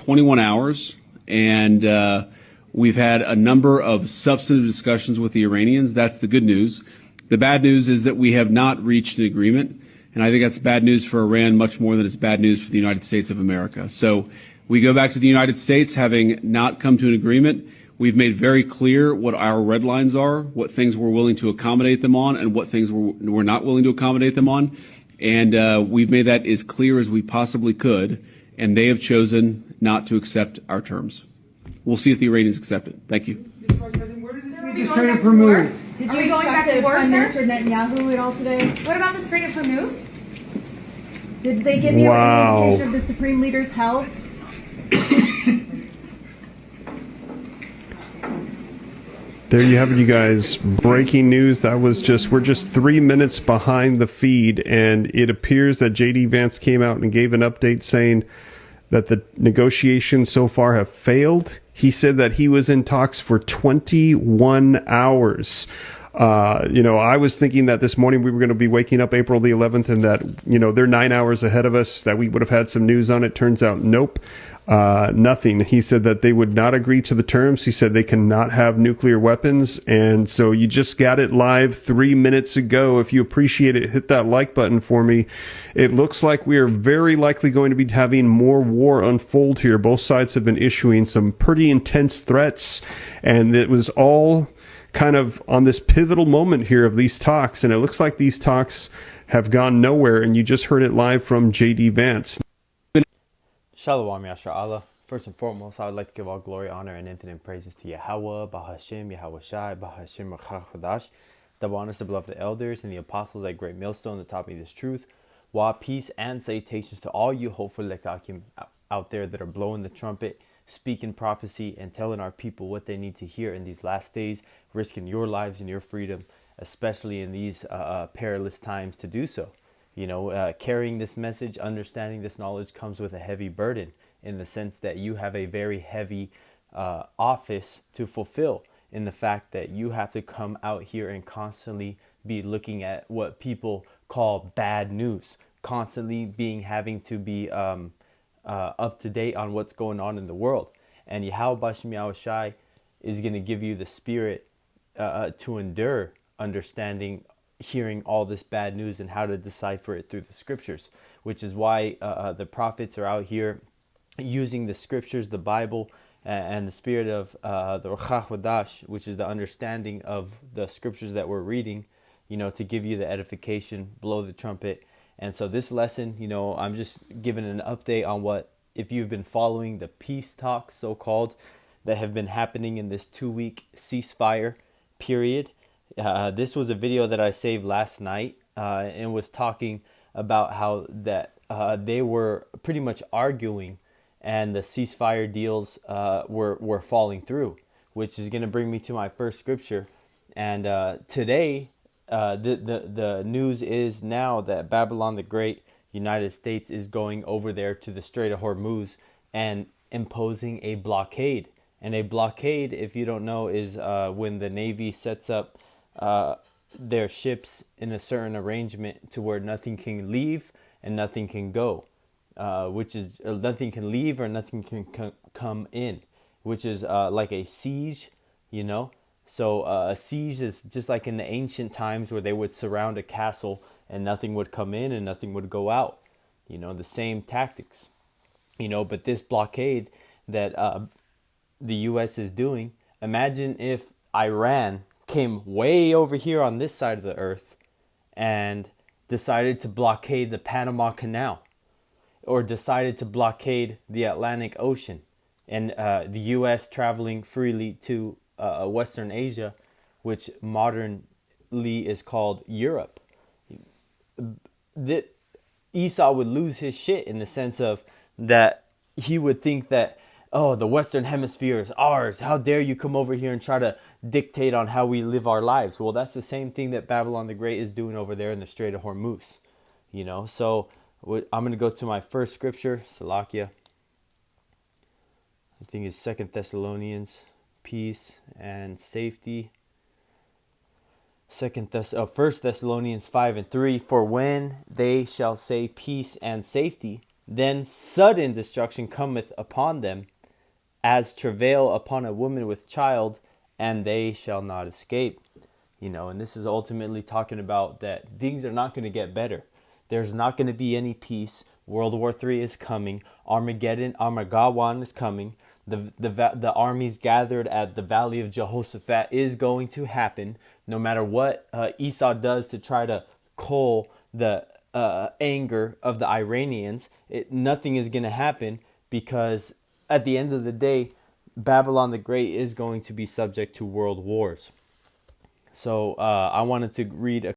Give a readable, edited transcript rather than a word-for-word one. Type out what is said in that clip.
21 hours, and we've had a number of substantive discussions with the Iranians. That's the good news. The bad news is that we have not reached an agreement, and I think that's bad news for Iran much more than it's bad news for the United States of America. So we go back to the United States having not come to an agreement. We've made very clear what our red lines are, what things we're willing to accommodate them on, and what things we're not willing to accommodate them on. And we've made that as clear as we possibly could, and they have chosen not to accept our terms. We'll see if the Iranians accept it. Thank you. The Strait of Hormuz. Did you going back to war, Prime sir? Minister Netanyahu at all today? What about the Strait of Hormuz? Did they give you Wow. any indication of the Supreme Leader's health? There you have it, you guys. Breaking news. We're just 3 minutes behind the feed, and it appears that J.D. Vance came out and gave an update saying that the negotiations so far have failed. He said that he was in talks for 21 hours. I was thinking that this morning we were going to be waking up April the 11th and that, they're 9 hours ahead of us, that we would have had some news on it. Turns out, nope. Nothing. He said that they would not agree to the terms. He said they cannot have nuclear weapons. And so you just got it live 3 minutes ago. If you appreciate it, hit that like button for me. It looks like we are very likely going to be having more war unfold here. Both sides have been issuing some pretty intense threats, and it was all kind of on this pivotal moment here of these talks. And it looks like these talks have gone nowhere. And you just heard it live from J.D. Vance. Shalom Yashar Allah. First and foremost, I would like to give all glory, honor, and infinite praises to Yahweh, Bahashim, Yahweh Shai, Bahashim, Rachach, the honors, the beloved elders, and the apostles at Great Millstone that taught me this truth. Wa, peace and salutations to all you hopeful lektakim out there that are blowing the trumpet, speaking prophecy, and telling our people what they need to hear in these last days, risking your lives and your freedom, especially in these perilous times to do so. Carrying this message, understanding this knowledge comes with a heavy burden in the sense that you have a very heavy office to fulfill, in the fact that you have to come out here and constantly be looking at what people call bad news, constantly having to be up to date on what's going on in the world. And Yahweh Bashim Yahweh Shai is going to give you the spirit to endure understanding, hearing all this bad news and how to decipher it through the scriptures, which is why the prophets are out here using the scriptures, the Bible, and the spirit of the Ruach HaKodesh, which is the understanding of the scriptures that we're reading, to give you the edification, blow the trumpet. And so this lesson, I'm just giving an update on what, if you've been following the peace talks, so-called, that have been happening in this 2-week ceasefire period. This was a video that I saved last night and was talking about how that they were pretty much arguing and the ceasefire deals were falling through, which is going to bring me to my first scripture. And today, the news is now that Babylon the Great, United States, is going over there to the Strait of Hormuz and imposing a blockade. And a blockade, if you don't know, is when the Navy sets up their ships in a certain arrangement to where nothing can leave and nothing can go, which is nothing can leave or nothing can come in, which is like a siege, So a siege is just like in the ancient times where they would surround a castle and nothing would come in and nothing would go out, the same tactics, but this blockade that the U.S. is doing, imagine if Iran came way over here on this side of the earth and decided to blockade the Panama Canal, or decided to blockade the Atlantic Ocean, and the U.S. traveling freely to Western Asia, which modernly is called Europe. Esau would lose his shit in the sense of that he would think that, oh, the Western Hemisphere is ours. How dare you come over here and try to dictate on how we live our lives? Well, that's the same thing that Babylon the Great is doing over there in the Strait of Hormuz. So I'm going to go to my first scripture, Salakia. I think it's 2 Thessalonians, peace and safety. 1 Thessalonians 5:3. For when they shall say peace and safety, Then sudden destruction cometh upon them, as travail upon a woman with child, and they shall not escape. And this is ultimately talking about that things are not going to get better. There's not going to be any peace. World War III is coming. Armageddon is coming. The armies gathered at the Valley of Jehoshaphat is going to happen. No matter what Esau does to try to cull the anger of the Iranians, nothing is going to happen, because at the end of the day, Babylon the Great is going to be subject to world wars. So I wanted to read a